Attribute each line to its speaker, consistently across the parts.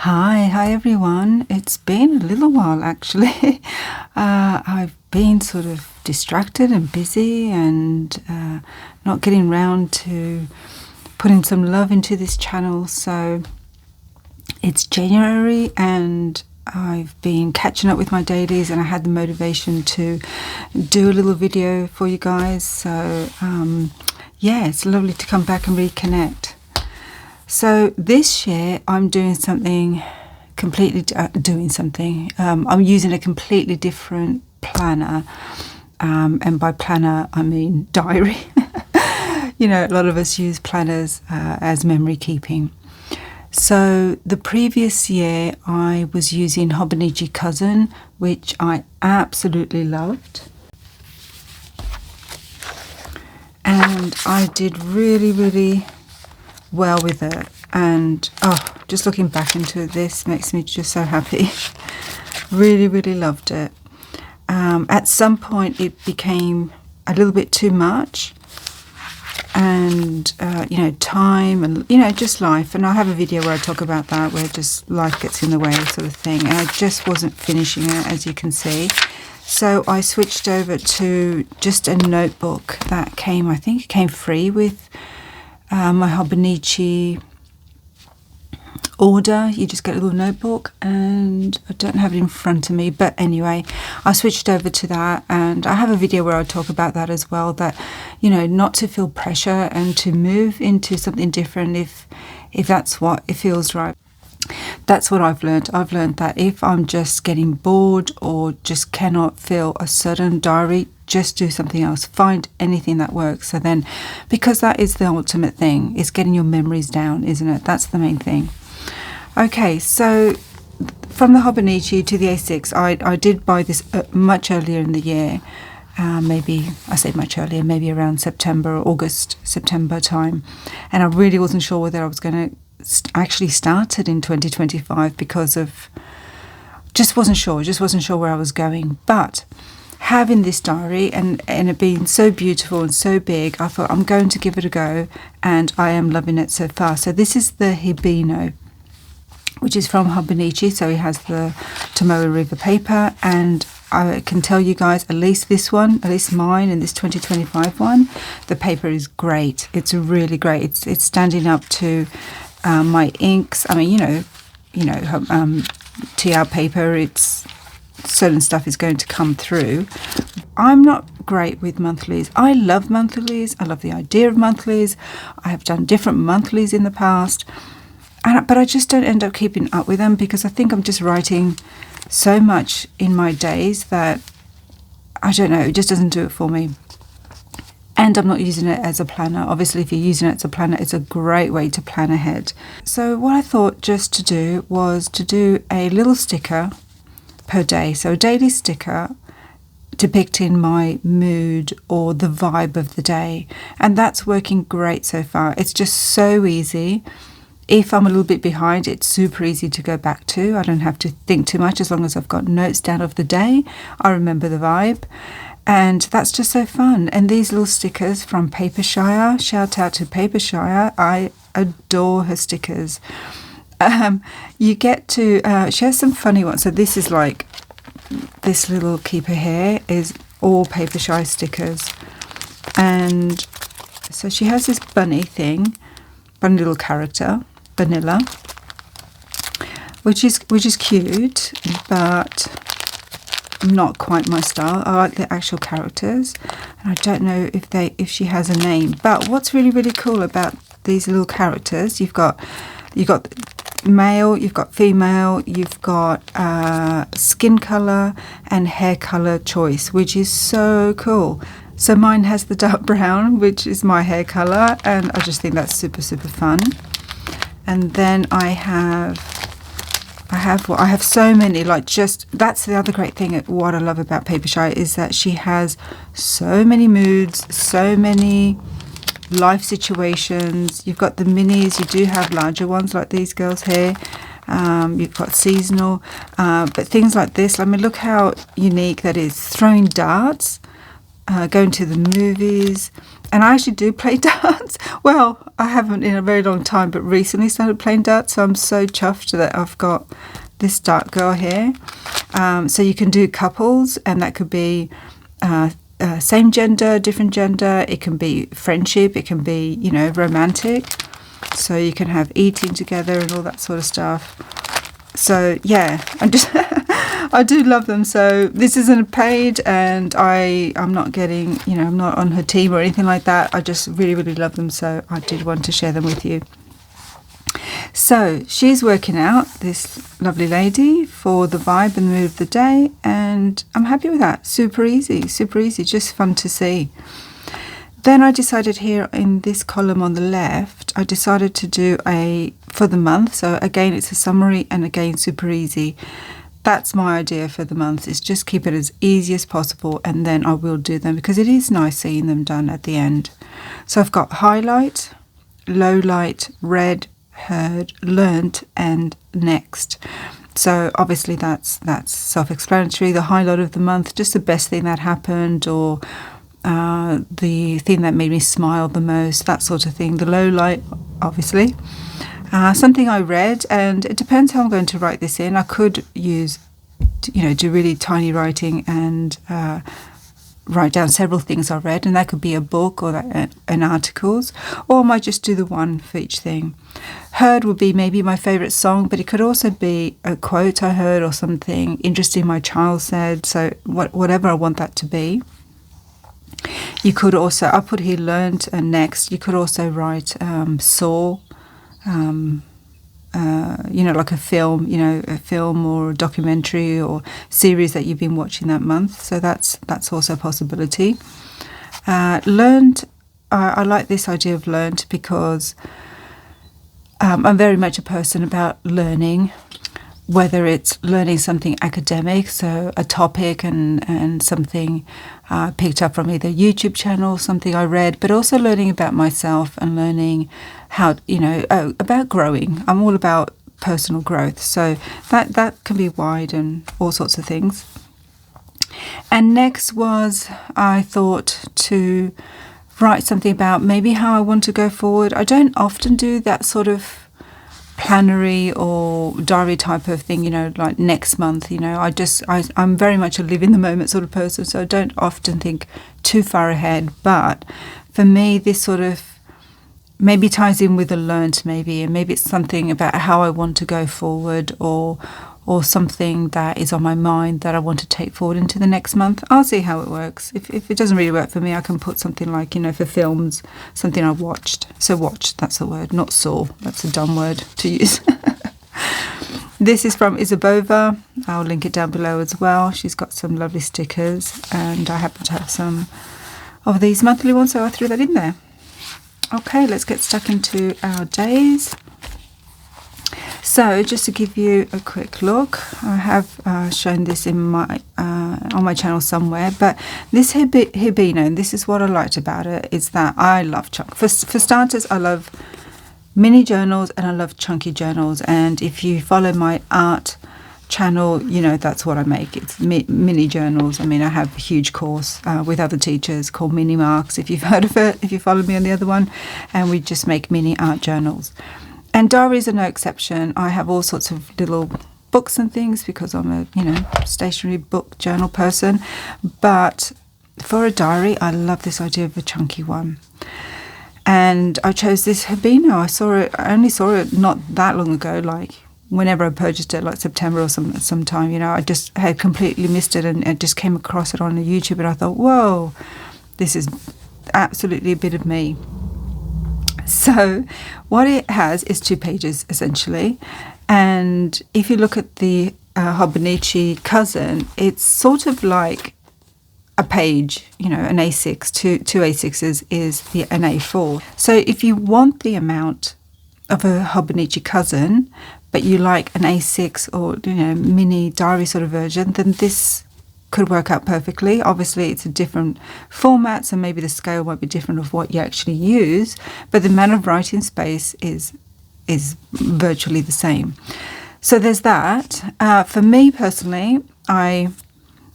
Speaker 1: Hi everyone. It's been a little while actually. I've been sort of distracted and busy and not getting round to putting some love into this channel. So it's January and I've been catching up with my dailies and I had the motivation to do a little video for you guys. So yeah, it's lovely to come back and reconnect. So this year I'm doing something completely I'm using a completely different planner, and by planner I mean diary. You know, a lot of us use planners as memory keeping. So the previous year I was using Hobonichi Cousin, which I absolutely loved, and I did really well with it. And just looking back into this makes me just so happy. Really loved it. At some point it became a little bit too much, and you know, time and just life, and I have a video where I talk about that, where just life gets in the way sort of thing, and I just wasn't finishing it, as you can see. So I switched over to just a notebook that came, I think it came free with my Hobonichi order. You just get a little notebook, and I don't have it in front of me, but anyway, I switched over to that, and I have a video where I talk about that as well, that, you know, not to feel pressure and to move into something different if that's what it feels right. That's what I've learned. I've learned that if I'm just getting bored or just cannot fill a certain diary, just do something else. Find anything that works. So then, because that is the ultimate thing, is getting your memories down, isn't it? That's the main thing. Okay, so from the Hobonichi to the A6, I did buy this much earlier in the year. Maybe, I say much earlier, maybe around September, August, September time. And I really wasn't sure whether I was going to actually start it in 2025 because of, just wasn't sure where I was going. But having this diary and it being so beautiful and so big, I thought I'm going to give it a go, and I am loving it so far. So this is the Hibino, which is from Hobonichi. So it has the Tomoe River paper, and I can tell you guys, at least this one, at least mine and this 2025 one, the paper is great. It's really great. It's standing up to my inks. I mean, TR paper, it's certain stuff is going to come through. I'm not great with monthlies. I love monthlies. I love the idea of monthlies. I have done different monthlies in the past, but I just don't end up keeping up with them because I think I'm just writing so much in my days that, I don't know, it just doesn't do it for me. And I'm not using it as a planner. Obviously, if you're using it as a planner, it's a great way to plan ahead. So what I thought just to do was to do a little sticker per day. So a daily sticker depicting my mood or the vibe of the day. And that's working great so far. It's just so easy. If I'm a little bit behind, it's super easy to go back to. I don't have to think too much as long as I've got notes down of the day. I remember the vibe. And that's just so fun. And these little stickers from Papershire, shout out to Papershire. I adore her stickers. You get to, she has some funny ones. So this is like, this little keeper here is all Papershire stickers. And so she has this bunny thing, bunny little character, Vanilla, which is cute, but not quite my style. I like the actual characters, and I don't know if she has a name. But what's really cool about these little characters, you've got male, you've got female, you've got skin color and hair color choice, which is so cool. So mine has the dark brown, which is my hair color, and I just think that's super fun. And then I have so many, like, just, that's the other great thing. What I love about Papershire is that she has so many moods, so many life situations. You've got the minis, you do have larger ones like these girls here. You've got seasonal, but things like this, I mean, look how unique that is. Throwing darts, going to the movies. And I actually do play darts. Well, I haven't in a very long time, but recently started playing darts. So I'm so chuffed that I've got this dart girl here. So you can do couples, and that could be same gender, different gender. It can be friendship. It can be, romantic. So you can have eating together and all that sort of stuff. So yeah, I do love them. So this isn't a paid, and I'm not getting, I'm not on her team or anything like that. I just really, really love them. So I did want to share them with you. So she's working out, this lovely lady, for the vibe and the mood of the day, and I'm happy with that. Super easy, just fun to see. Then I decided here in this column on the left, I decided to do for the month. So again, it's a summary, and again, super easy. That's my idea for the month, is just keep it as easy as possible, and then I will do them because it is nice seeing them done at the end. So I've got highlight, low light, read, heard, learnt, and next. So obviously that's self-explanatory. The highlight of the month, just the best thing that happened, or the thing that made me smile the most, that sort of thing. The low light, obviously. Something I read, and it depends how I'm going to write this in. I could use, do really tiny writing and write down several things I read, and that could be a book or an articles, or I might just do the one for each thing. Heard would be maybe my favourite song, but it could also be a quote I heard or something interesting my child said, so whatever I want that to be. You could also, I put here learnt and next. You could also write saw, like a film or a documentary or series that you've been watching that month. So that's also a possibility. Learned, I like this idea of learned because I'm very much a person about learning, whether it's learning something academic, so a topic and something picked up from either YouTube channel, something I read, but also learning about myself and learning how, about growing. I'm all about personal growth, so that can be wide and all sorts of things. And next was, I thought to write something about maybe how I want to go forward. I don't often do that sort of plannery or diary type of thing, like next month. I'm very much a live in the moment sort of person, so I don't often think too far ahead. But for me, this sort of maybe ties in with the learnt, and maybe it's something about how I want to go forward, or something that is on my mind that I want to take forward into the next month. I'll see how it works. If it doesn't really work for me, I can put something like, for films, something I watched. So watched, that's a word, not saw. That's a dumb word to use. This is from Isabova. I'll link it down below as well. She's got some lovely stickers, and I happen to have some of these monthly ones, so I threw that in there. Okay, let's get stuck into our days. So just to give you a quick look, I have shown this in my on my channel somewhere, but this Hibino, and this is what I liked about it, is that I love for starters, I love mini journals and I love chunky journals. And if you follow my art channel, that's what I make. It's mini journals. I have a huge course with other teachers called Mini Marks, if you've heard of it, if you follow me on the other one, and we just make mini art journals. And diaries are no exception. I have all sorts of little books and things because I'm a, stationery book journal person. But for a diary, I love this idea of a chunky one. And I chose this Hibino. I only saw it not that long ago, like whenever I purchased it, like September or sometime, I just had completely missed it, and I just came across it on YouTube, and I thought, whoa, this is absolutely a bit of me. So what it has is 2 pages essentially, and if you look at the hobonichi cousin, it's sort of like a page, an A6, two A6s is an A4. So if you want the amount of a hobonichi cousin, but you like an A6 or mini diary sort of version, then this could work out perfectly. Obviously it's a different format, so maybe the scale might be different of what you actually use, but the amount of writing space is virtually the same. So there's that. For me personally, I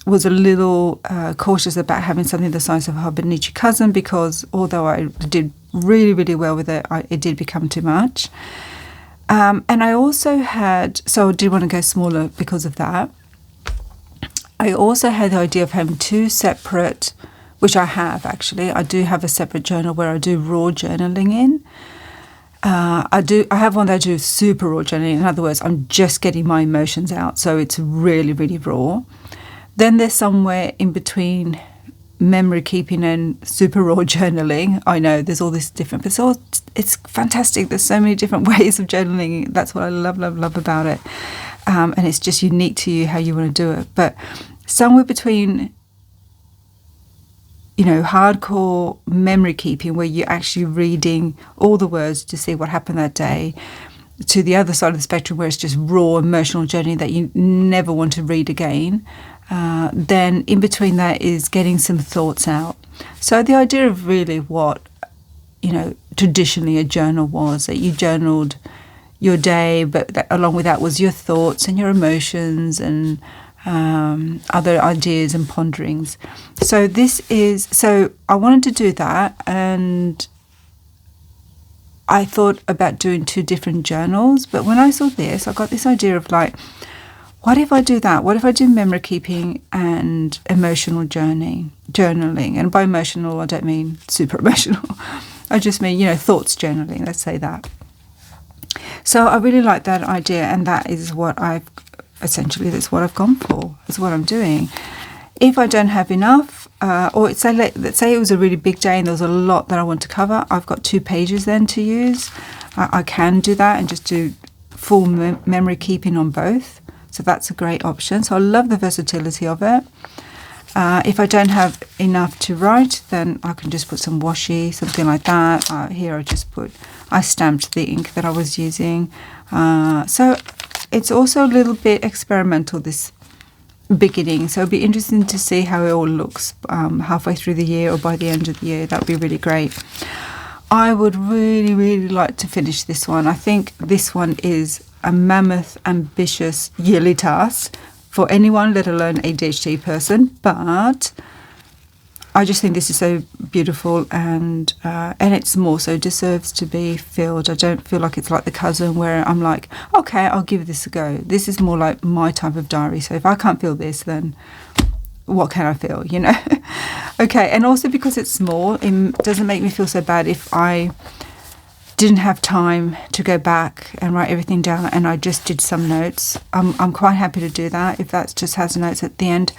Speaker 1: was a little cautious about having something the size of a hobonichi cousin, because although I did really, really well with it, it did become too much. And I also had, so I did want to go smaller because of that. I also had the idea of having two separate, which I have actually. I do have a separate journal where I do raw journaling in. I have one that I do super raw journaling. In other words, I'm just getting my emotions out, so it's really, really raw. Then there's somewhere in between memory keeping and super raw journaling. I know there's all this different, but it's fantastic. There's so many different ways of journaling. That's what I love, love, love about it. And it's just unique to you how you want to do it. But somewhere between, hardcore memory keeping, where you're actually reading all the words to see what happened that day, to the other side of the spectrum where it's just raw emotional journaling that you never want to read again. Then in between that is getting some thoughts out. So the idea of really what, traditionally a journal was, that you journaled your day, but that, along with that was your thoughts and your emotions and other ideas and ponderings. So I wanted to do that, and I thought about doing two different journals. But when I saw this, I got this idea of like, what if I do that? What if I do memory keeping and emotional journaling? And by emotional, I don't mean super emotional. I just mean, thoughts journaling, let's say that. So I really like that idea, and that is what that's what I've gone for. That's what I'm doing. If I don't have enough, or let's say it was a really big day and there was a lot that I want to cover, I've got 2 pages then to use. I can do that and just do full memory keeping on both. So that's a great option. So I love the versatility of it. If I don't have enough to write, then I can just put some washi, something like that. Here I stamped the ink that I was using. So it's also a little bit experimental, this beginning. So it'll be interesting to see how it all looks halfway through the year or by the end of the year. That would be really great. I would really, really like to finish this one. I think this one is a mammoth, ambitious yearly task for anyone, let alone ADHD person. But I just think this is so beautiful, and it's more so deserves to be filled. I don't feel like it's like the cousin where I'm like, okay, I'll give this a go. This is more like my type of diary. So if I can't feel this, then what can I feel, Okay, and also because it's small, it doesn't make me feel so bad if I didn't have time to go back and write everything down and I just did some notes. I'm quite happy to do that if that just has notes at the end.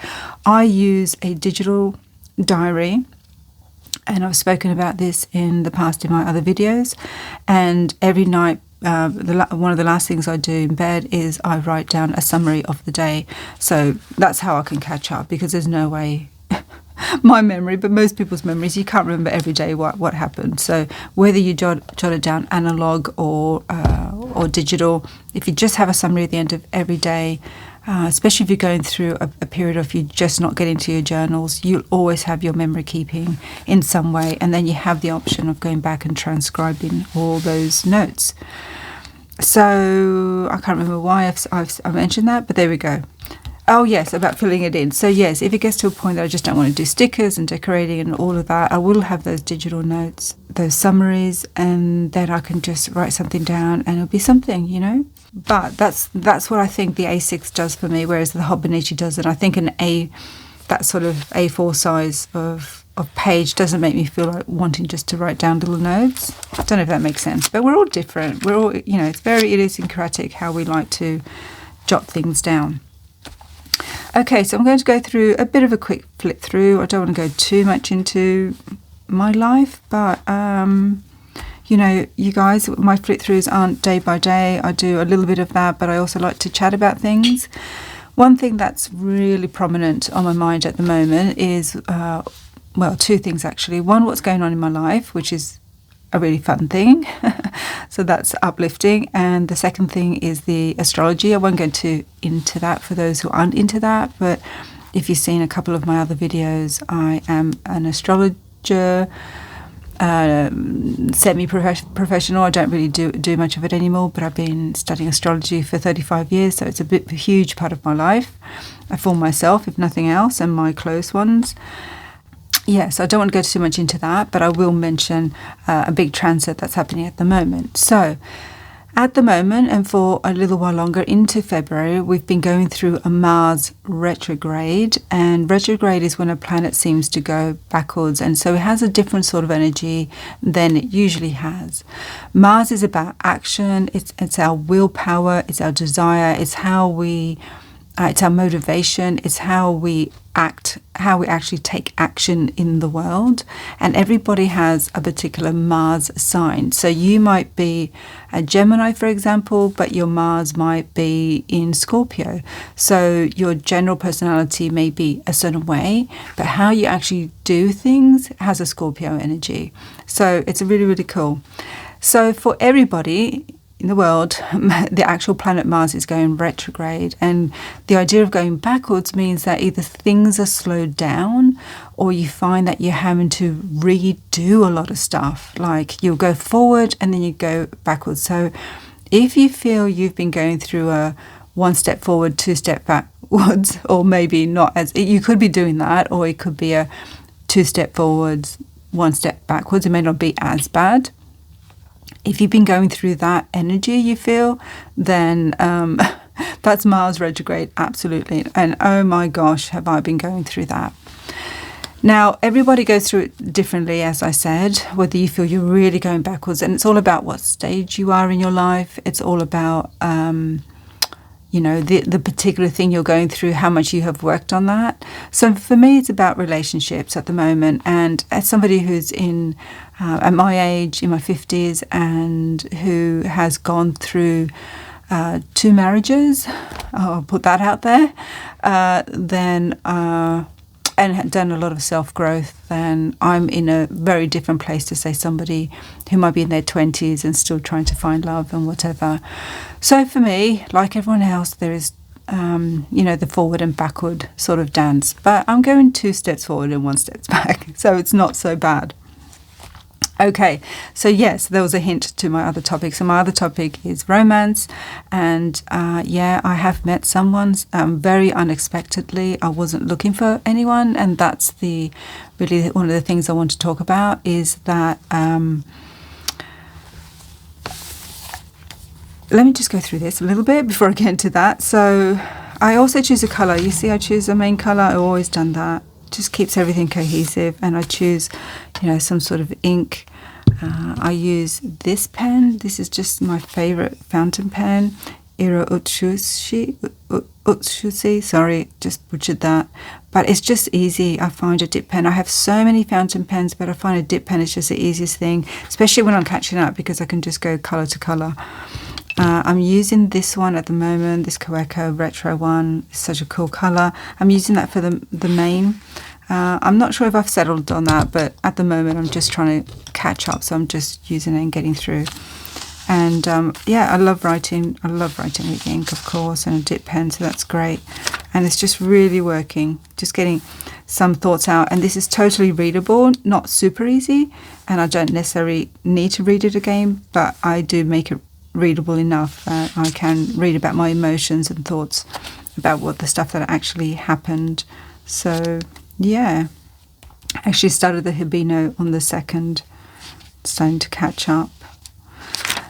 Speaker 1: I use a digital diary, and I've spoken about this in the past in my other videos, and every night one of the last things I do in bed is I write down a summary of the day. So that's how I can catch up, because there's no way my memory, but most people's memories, you can't remember every day what happened. So whether you jot it down analog or digital, if you just have a summary at the end of every day, especially if you're going through a period of you just not getting to your journals, you'll always have your memory keeping in some way, and then you have the option of going back and transcribing all those notes. So I can't remember why I've mentioned that, but there we go. Oh yes, about filling it in. So yes, if it gets to a point that I just don't want to do stickers and decorating and all of that, I will have those digital notes, those summaries, and then I can just write something down and it'll be something, But that's what I think the A6 does for me, whereas the Hobonichi doesn't. I think that sort of A4 size of page doesn't make me feel like wanting just to write down little notes. I don't know if that makes sense, but we're all different. We're all, it's very idiosyncratic how we like to jot things down. Okay, so I'm going to go through a bit of a quick flip through. I don't want to go too much into my life, but you guys, my flip throughs aren't day by day. I do a little bit of that, but I also like to chat about things. One thing that's really prominent on my mind at the moment is, 2 things actually. One, what's going on in my life, which is a really fun thing. So that's uplifting. And the second thing is the astrology. I won't go into that for those who aren't into that, but if you've seen a couple of my other videos, I am an astrologer. semi-professional. I don't really do much of it anymore, but I've been studying astrology for 35 years, so it's a huge part of my life. For myself, if nothing else, and my close ones. Yes, I don't want to go too much into that, but I will mention a big transit that's happening at the moment. So, at the moment, and for a little while longer into February, we've been going through a Mars retrograde, and retrograde is when a planet seems to go backwards, and so it has a different sort of energy than it usually has. Mars is about action, it's our willpower, it's our desire, it's how we... it's our motivation, it's how we act, how we actually take action in the world. And everybody has a particular Mars sign. So you might be a Gemini, for example, but your Mars might be in Scorpio. So your general personality may be a certain way, but how you actually do things has a Scorpio energy. So it's really, really cool. So for everybody in the world, the actual planet Mars is going retrograde, and the idea of going backwards means that either things are slowed down or you find that you're having to redo a lot of stuff. Like you'll go forward and then you go backwards. So if you feel you've been going through a 1 step forward, 2 step backwards, or maybe not, as you could be doing that, or it could be a 2 step forwards, 1 step backwards. It may not be as bad. If you've been going through that energy, you feel, then that's Mars retrograde, absolutely. And oh my gosh, have I been going through that. Now, everybody goes through it differently, as I said, whether you feel you're really going backwards. And it's all about what stage you are in your life. It's all about, the particular thing you're going through, how much you have worked on that. So for me, it's about relationships at the moment. And as somebody who's at my age, in my 50s, and who has gone through 2 marriages, I'll put that out there, and had done a lot of self-growth, then I'm in a very different place to, say, somebody who might be in their 20s and still trying to find love and whatever. So for me, like everyone else, there is, the forward and backward sort of dance. But I'm going 2 steps forward and 1 step back, so it's not so bad. Okay, so yes, there was a hint to my other topic. So my other topic is romance, and I have met someone very unexpectedly. I wasn't looking for anyone, and that's really one of the things I want to talk about is that. Let me just go through this a little bit before I get into that. So I also choose a colour. You see, I choose a main colour. I've always done that. Just keeps everything cohesive, and I choose some sort of ink. I use this pen. This is just my favorite fountain pen, Iro Utsushi, sorry, just butchered that, but it's just easy. I find a dip pen, I have so many fountain pens, but I find a dip pen is just the easiest thing, especially when I'm catching up, because I can just go colour to colour. I'm using this one at the moment, this Kaweko retro one. It's such a cool colour. I'm using that for the main. I'm not sure if I've settled on that, but at the moment I'm just trying to catch up, so I'm just using it and getting through. And I love writing. I love writing with ink, of course, and a dip pen, so that's great. And it's just really working, just getting some thoughts out. And this is totally readable, not super easy, and I don't necessarily need to read it again, but I do make it readable enough that I can read about my emotions and thoughts about what the stuff that actually happened. So yeah, I actually started the Hibino on the 2nd, starting to catch up.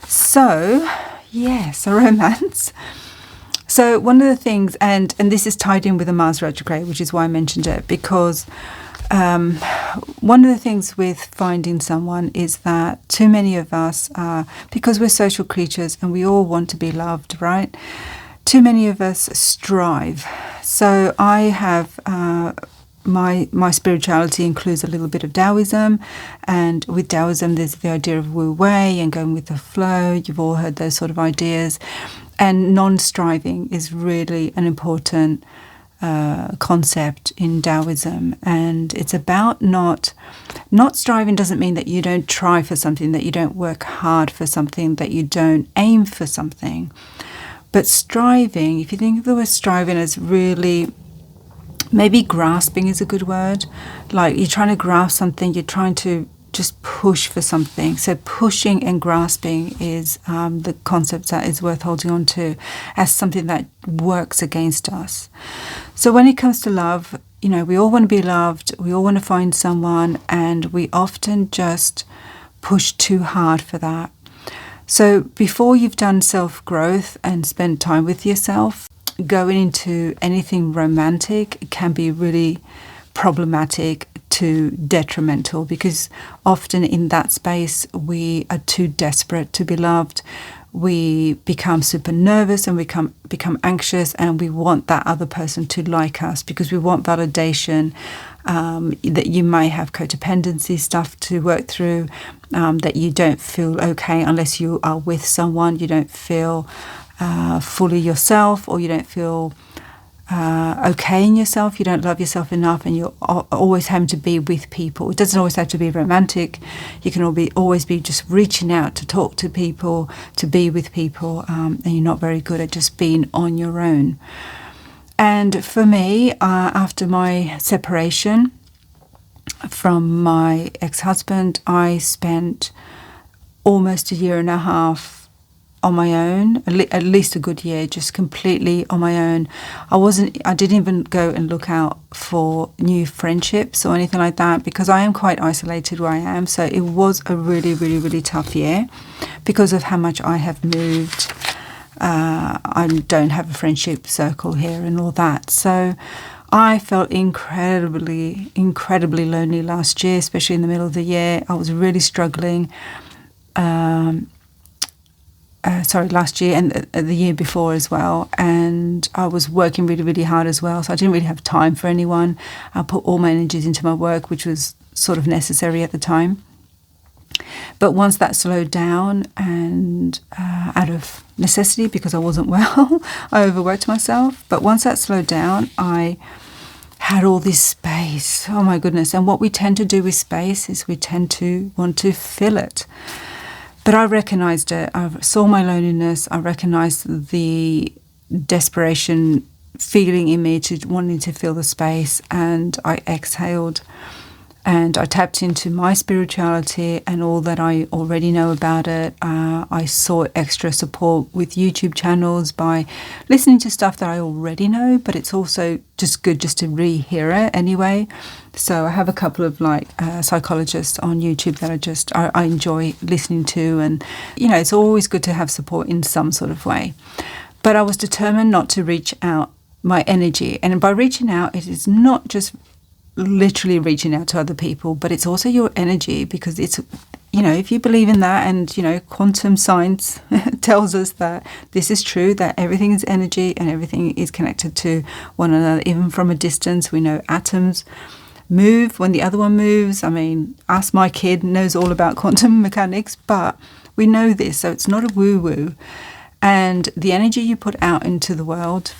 Speaker 1: So yes, a romance. So one of the things, and this is tied in with the Mars retrograde, which is why I mentioned it, because one of the things with finding someone is that too many of us, because we're social creatures and we all want to be loved, right? Too many of us strive. So I have my spirituality includes a little bit of Taoism, and with Taoism there's the idea of Wu Wei and going with the flow. You've all heard those sort of ideas, and non-striving is really an important concept in Taoism, and it's about not striving. Doesn't mean that you don't try for something, that you don't work hard for something, that you don't aim for something, but striving, if you think of the word striving as really, maybe grasping is a good word, like you're trying to grasp something, you're trying to just push for something. So pushing and grasping is the concept that is worth holding on to as something that works against us. So when it comes to love, we all want to be loved, we all want to find someone, and we often just push too hard for that. So before you've done self-growth and spent time with yourself, going into anything romantic can be really problematic to detrimental, because often in that space we are too desperate to be loved. We become super nervous and we become anxious, and we want that other person to like us because we want validation, that you may have codependency stuff to work through, that you don't feel okay unless you are with someone. You don't feel fully yourself, or you don't feel okay in yourself. You don't love yourself enough, and you're always having to be with people. It doesn't always have to be romantic. You can always be just reaching out to talk to people, to be with people, and you're not very good at just being on your own. And for me, after my separation from my ex-husband, I spent almost a year and a half on my own, at least a good year, just completely on my own. I didn't even go and look out for new friendships or anything like that, because I am quite isolated where I am. So it was a really, really, really tough year because of how much I have moved. I don't have a friendship circle here and all that. So I felt incredibly, incredibly lonely last year, especially in the middle of the year. I was really struggling. Last year and the year before as well. And I was working really, really hard as well. So I didn't really have time for anyone. I put all my energies into my work, which was sort of necessary at the time. But once that slowed down, and out of necessity, because I wasn't well, I overworked myself. But once that slowed down, I had all this space. Oh my goodness. And what we tend to do with space is we tend to want to fill it. But I recognised it. I saw my loneliness. I recognised the desperation feeling in me to wanting to fill the space, and I exhaled and I tapped into my spirituality and all that I already know about it. I sought extra support with YouTube channels by listening to stuff that I already know, but it's also just good just to rehear it anyway. So I have a couple of psychologists on YouTube that I enjoy listening to, and it's always good to have support in some sort of way. But I was determined not to reach out my energy, and by reaching out, it is not just literally reaching out to other people, but it's also your energy, because it's, if you believe in that, and, quantum science tells us that this is true, that everything is energy and everything is connected to one another, even from a distance. We know atoms move when the other one moves. I mean, ask my kid, knows all about quantum mechanics, but we know this, so it's not a woo-woo. And the energy you put out into the world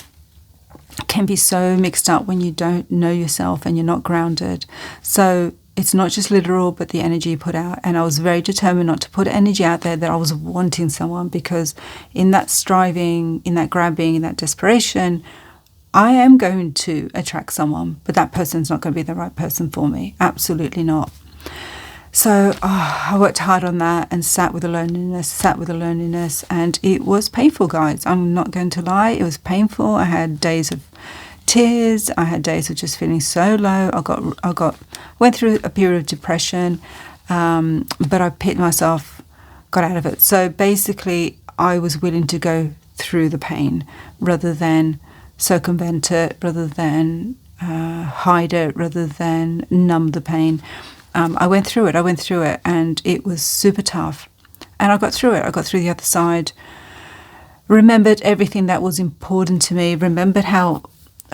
Speaker 1: can be so mixed up when you don't know yourself and you're not grounded. So it's not just literal, but the energy you put out. And I was very determined not to put energy out there that I was wanting someone, because in that striving, in that grabbing, in that desperation, I am going to attract someone, but that person's not going to be the right person for me. Absolutely not. So I worked hard on that and sat with the loneliness, and it was painful, guys. I'm not going to lie. It was painful. I had days of tears. I had days of just feeling so low. I went through a period of depression, but I picked myself, got out of it. So basically, I was willing to go through the pain rather than circumvent it, rather than hide it, rather than numb the pain. I went through it, and it was super tough. And I got through it. I got through the other side, remembered everything that was important to me, remembered how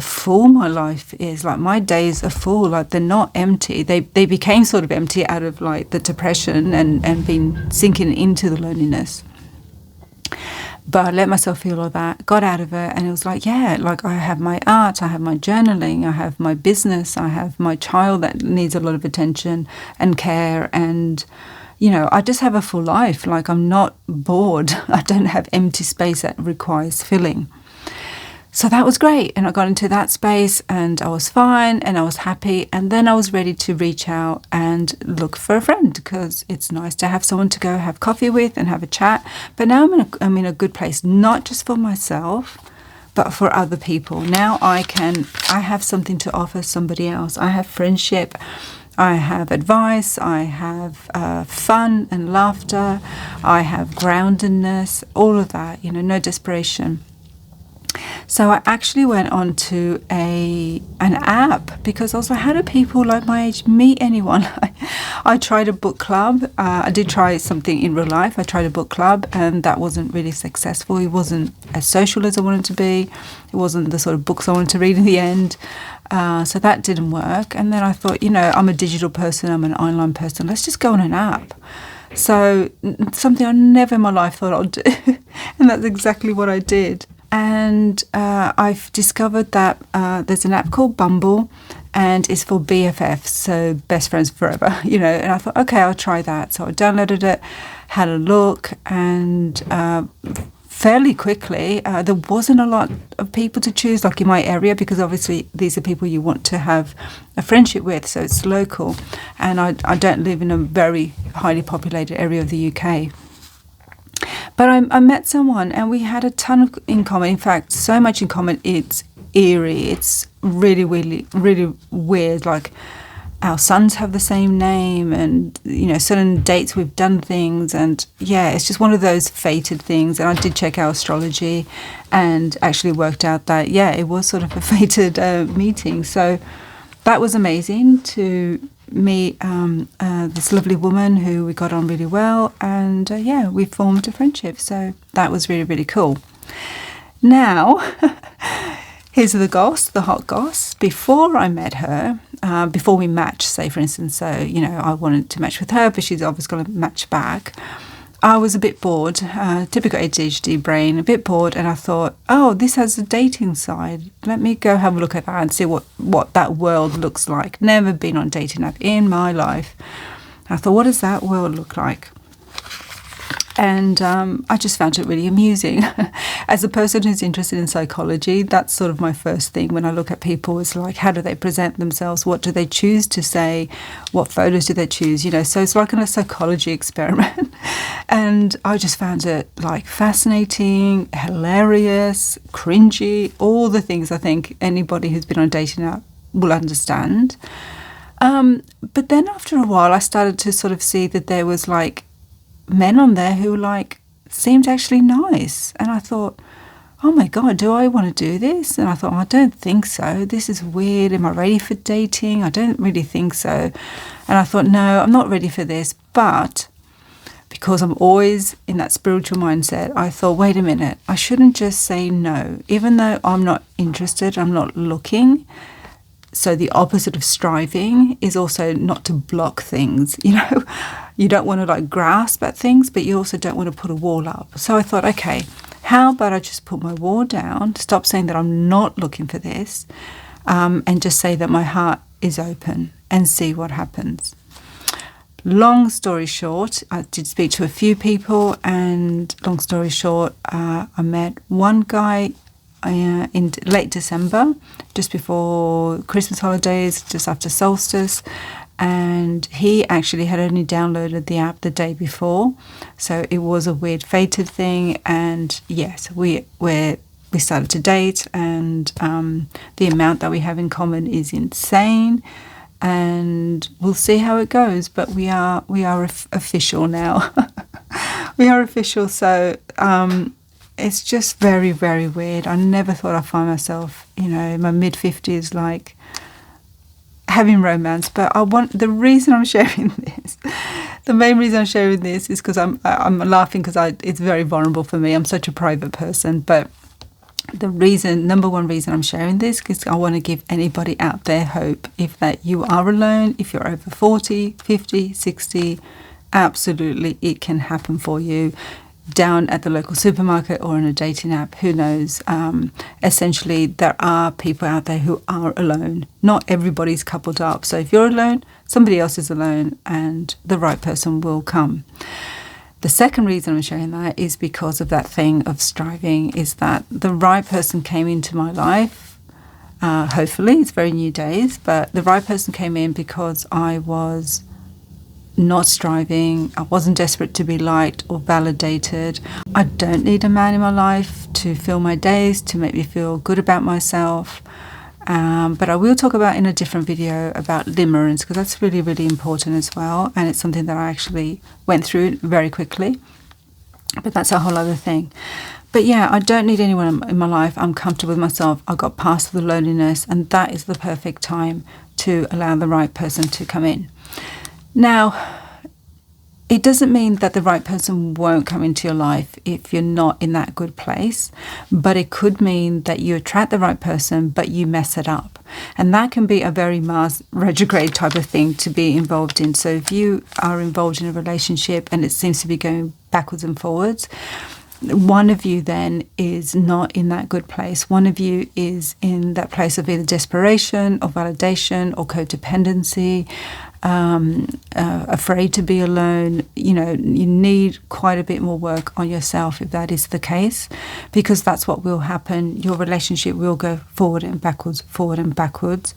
Speaker 1: full my life is. Like, my days are full. Like, they're not empty. They became sort of empty out of the depression and been sinking into the loneliness. But I let myself feel all that, got out of it, and it was I have my art, I have my journaling, I have my business, I have my child that needs a lot of attention and care, and, I just have a full life. I'm not bored. I don't have empty space that requires filling. So that was great. And I got into that space and I was fine and I was happy. And then I was ready to reach out and look for a friend, because it's nice to have someone to go have coffee with and have a chat. But now I'm in a good place, not just for myself, but for other people. Now I have something to offer somebody else. I have friendship, I have advice, I have fun and laughter, I have groundedness, all of that, no desperation. So I actually went on to an app, because also, how do people like my age meet anyone? I tried a book club. I did try something in real life. I tried a book club and that wasn't really successful. It wasn't as social as I wanted to be. It wasn't the sort of books I wanted to read in the end. So that didn't work. And then I thought, I'm a digital person. I'm an online person. Let's just go on an app. So something I never in my life thought I'd do. And that's exactly what I did. And I've discovered that there's an app called Bumble, and it's for BFFs, so best friends forever, And I thought, okay, I'll try that. So I downloaded it, had a look, and fairly quickly, there wasn't a lot of people to choose, like in my area, because obviously these are people you want to have a friendship with, so it's local. And I don't live in a very highly populated area of the UK. But I met someone and we had a ton in common. In fact, so much in common, it's eerie. It's really, really, really weird. Like, our sons have the same name, and, certain dates we've done things. And yeah, it's just one of those fated things. And I did check our astrology and actually worked out that, yeah, it was sort of a fated meeting. So that was amazing to meet this lovely woman who we got on really well, and we formed a friendship. So that was really, really cool. Now, here's the goss, the hot goss. Before I met her, before we matched, say for instance, so I wanted to match with her, but she's obviously going to match back. I was a bit bored, typical ADHD brain, a bit bored, and I thought, oh, this has a dating side. Let me go have a look at that and see what that world looks like. Never been on a dating app in my life. I thought, what does that world look like? And I just found it really amusing. As a person who's interested in psychology, that's sort of my first thing when I look at people, is like, how do they present themselves? What do they choose to say? What photos do they choose? So it's like a psychology experiment. And I just found it like fascinating, hilarious, cringy, all the things I think anybody who's been on a dating app will understand. But then after a while, I started to sort of see that there was like men on there who seemed actually nice, and I thought, oh my god, do I want to do this? And I thought, I don't think so. This is weird. Am I ready for dating? I don't really think so. And I thought, no, I'm not ready for this. But because I'm always in that spiritual mindset, I thought, wait a minute, I shouldn't just say no, even though I'm not interested, I'm not looking. So the opposite of striving is also not to block things, You don't want to grasp at things, but you also don't want to put a wall up. So I thought, okay, how about I just put my wall down, stop saying that I'm not looking for this, and just say that my heart is open and see what happens. Long story short, I did speak to a few people, and long story short, I met one guy in late December, just before Christmas holidays, just after solstice, and he actually had only downloaded the app the day before, so it was a weird fated thing. And yes, we started to date, and the amount that we have in common is insane, and we'll see how it goes. But we are official now. We are official. So it's just very, very weird. I never thought I'd find myself, in my mid-50s, having romance. But the reason I'm sharing this, the main reason I'm sharing this is because I'm laughing because it's very vulnerable for me. I'm such a private person. But number one reason I'm sharing this is I want to give anybody out there hope. If that you are alone, if you're over 40, 50, 60, absolutely it can happen for you. Down at the local supermarket or in a dating app, who knows? Essentially, there are people out there who are alone. Not everybody's coupled up. So if you're alone, somebody else is alone, and the right person will come. The second reason I'm sharing that is because of that thing of striving, is that the right person came into my life. Hopefully, it's very new days, but the right person came in because I was not striving. I wasn't desperate to be liked or validated. I don't need a man in my life to fill my days, to make me feel good about myself. But I will talk about in a different video about limerence, because that's really, really important as well. And it's something that I actually went through very quickly. But that's a whole other thing. But yeah, I don't need anyone in my life. I'm comfortable with myself. I got past the loneliness, and that is the perfect time to allow the right person to come in. Now, it doesn't mean that the right person won't come into your life if you're not in that good place, but it could mean that you attract the right person, but you mess it up. And that can be a very Mars retrograde type of thing to be involved in. So if you are involved in a relationship and it seems to be going backwards and forwards, one of you then is not in that good place. One of you is in that place of either desperation or validation or codependency, afraid to be alone. You know, you need quite a bit more work on yourself if that is the case, because that's what will happen. Your relationship will go forward and backwards, forward and backwards.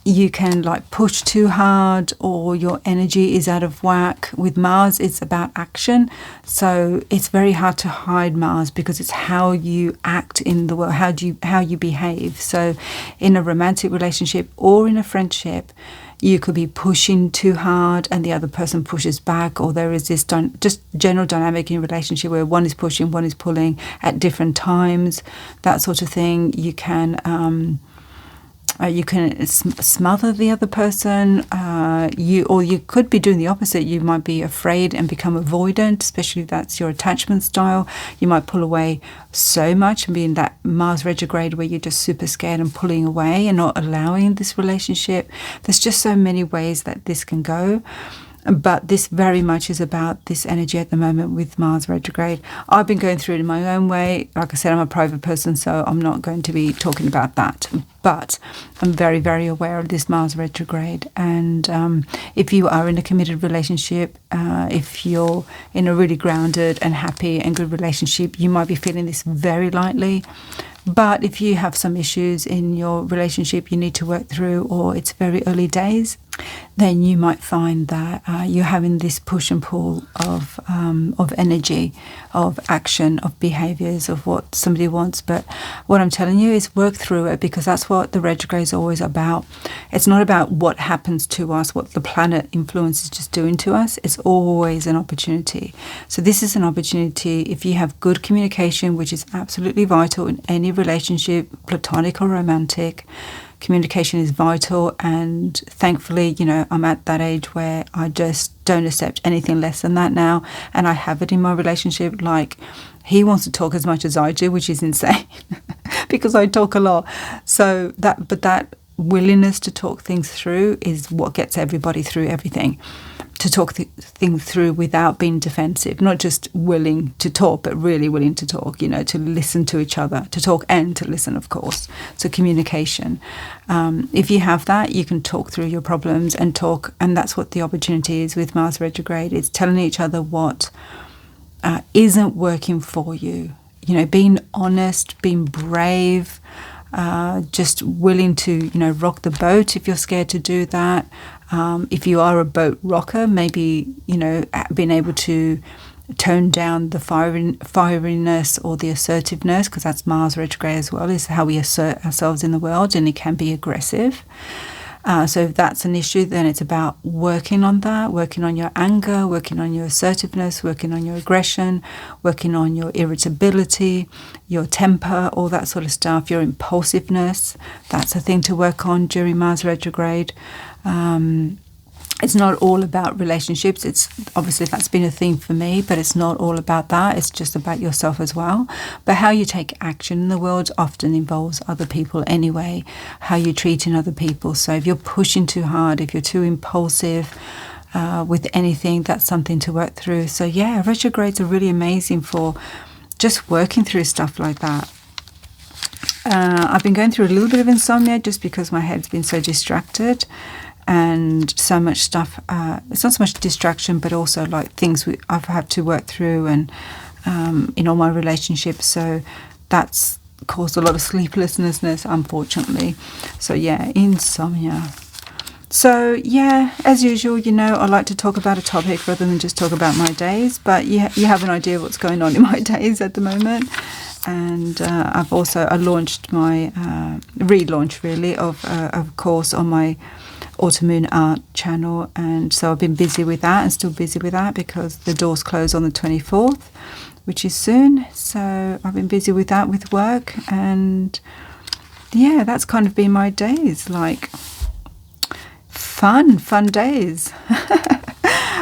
Speaker 1: You can like push too hard, or your energy is out of whack. With Mars, it's about action. So it's very hard to hide Mars, because it's how you act in the world, how you behave. So in a romantic relationship or in a friendship, you could be pushing too hard and the other person pushes back, or there is this just general dynamic in a relationship where one is pushing, one is pulling at different times, that sort of thing. You can smother the other person. You could be doing the opposite. You might be afraid and become avoidant, especially if that's your attachment style. You might pull away so much and be in that Mars retrograde where you're just super scared and pulling away and not allowing this relationship. There's just so many ways that this can go. But this very much is about this energy at the moment with Mars retrograde. I've been going through it in my own way. Like I said, I'm a private person, so I'm not going to be talking about that. But I'm very, very aware of this Mars retrograde. And if you are in a committed relationship, if you're in a really grounded and happy and good relationship, you might be feeling this very lightly. But if you have some issues in your relationship you need to work through, or it's very early days, then you might find that you're having this push and pull of energy, of action, of behaviours, of what somebody wants. But what I'm telling you is work through it, because that's what the retrograde is always about. It's not about what happens to us, what the planet influence is just doing to us. It's always an opportunity. So this is an opportunity if you have good communication, which is absolutely vital in any relationship, platonic or romantic. Communication is vital, and thankfully, you know, I'm at that age where I just don't accept anything less than that now, and I have it in my relationship. Like, he wants to talk as much as I do, which is insane because I talk a lot. So that willingness to talk things through is what gets everybody through everything. To talk things through without being defensive, not just willing to talk, but really willing to talk, you know, to listen to each other, to talk and to listen, of course. So communication. If you have that, you can talk through your problems and talk, and that's what the opportunity is with Mars retrograde. It's telling each other what isn't working for you. You know, being honest, being brave, just willing to, you know, rock the boat if you're scared to do that. If you are a boat rocker, maybe, you know, being able to tone down the fieriness or the assertiveness, because that's Mars retrograde as well, is how we assert ourselves in the world, and it can be aggressive. So if that's an issue, then it's about working on that, working on your anger, working on your assertiveness, working on your aggression, working on your irritability, your temper, all that sort of stuff, your impulsiveness. That's a thing to work on during Mars retrograde. It's not all about relationships. It's obviously that's been a theme for me, but it's not all about that. It's just about yourself as well. But how you take action in the world often involves other people anyway, how you're treating other people. So if you're pushing too hard, if you're too impulsive with anything, that's something to work through. So yeah, retrogrades are really amazing for just working through stuff like that. I've been going through a little bit of insomnia just because my head's been so distracted. and so much stuff. It's not so much distraction, but also like things I've had to work through, and in all my relationships. So that's caused a lot of sleeplessness, unfortunately. So yeah, insomnia. So yeah, as usual, you know, I like to talk about a topic rather than just talk about my days. But you have an idea of what's going on in my days at the moment. And I launched my relaunch really of a course on my Automoon Art channel, and so I've been busy with that and still busy with that because the doors close on the 24th, which is soon. So I've been busy with that with work, and yeah, that's kind of been my days, like fun days.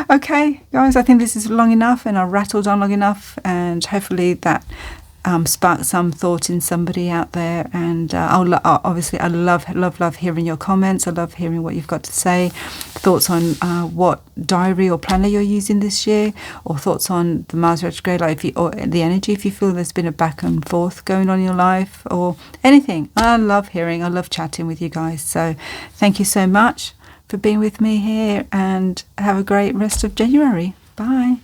Speaker 1: Okay, guys, I think this is long enough, and I rattled on long enough, and hopefully that sparked some thought in somebody out there. And obviously I love hearing your comments. I love hearing what you've got to say, thoughts on what diary or planner you're using this year, or thoughts on the Mars retrograde, like or the energy, if you feel there's been a back and forth going on in your life, or anything. I love chatting with you guys. So thank you so much for being with me here, and have a great rest of January. Bye.